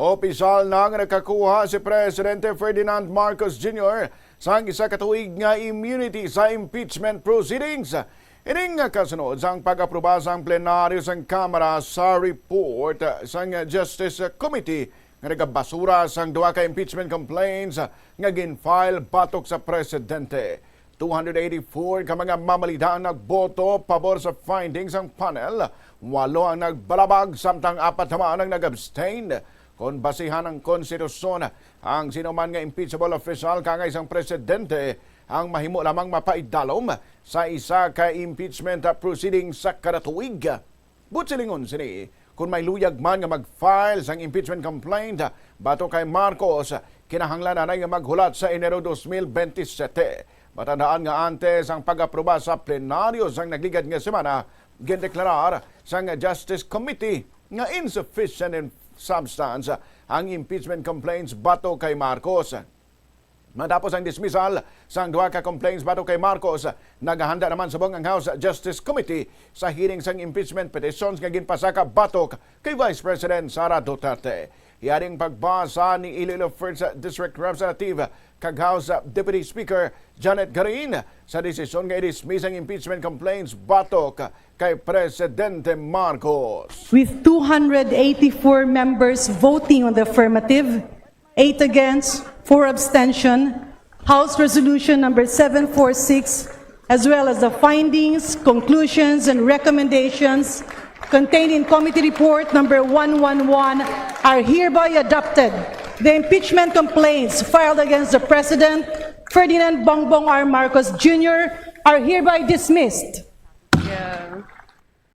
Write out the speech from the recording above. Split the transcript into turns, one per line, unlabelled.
Opisyal nang nakakuha si Presidente Ferdinand Marcos Jr. sa isa ka tuig nga immunity sa impeachment proceedings. Ining kasunod sang pag-aproba sang plenaryo sang Kamara sa report sang Justice Committee nga nagabasura sang duha ka impeachment complaints nga gin-file batok sa Presidente. 284 ka mga mamalitaan nagboto pabor sa findings ang panel, 8 ang nagbalabag samtang 4 naman ang nag-abstain. Kung basihan ng konstitusyon, ang sinuman nga impeachable official kang isang presidente ang mahimo lamang mapaidalom sa isa ka impeachment proceeding sa kada tuig. Butsilingon sini, kung may luyag man nga mag-file sang impeachment complaint bato kay Marcos, kinahanglan na nga maghulat sa Enero 2027. Matandaan nga antes ang pag-aproba sa plenaryo sang nagligad nga semana, gindeklarar sang Justice Committee nga insufficient in substance ang impeachment complaints bato kay Marcos. Matapos ang dismissal sang duha ka complaints bato kay Marcos, naghahanda naman sa ang House Justice Committee sa hearing sang impeachment petitions nga ginpasaka batok kay Vice President Sara Duterte. Hiyaring pagbasa ni Iloilo 1st District Representative kag House Deputy Speaker Janet Garin sa desisyon nga i-dismiss ang impeachment complaints batok kay Presidente Marcos.
With 284 members voting on the affirmative, 8 against, 4 abstention, House Resolution number 746, as well as the findings, conclusions, and recommendations contained in Committee Report number 111 are hereby adopted. The impeachment complaints filed against the President, Ferdinand Bongbong R. Marcos Jr., are hereby dismissed.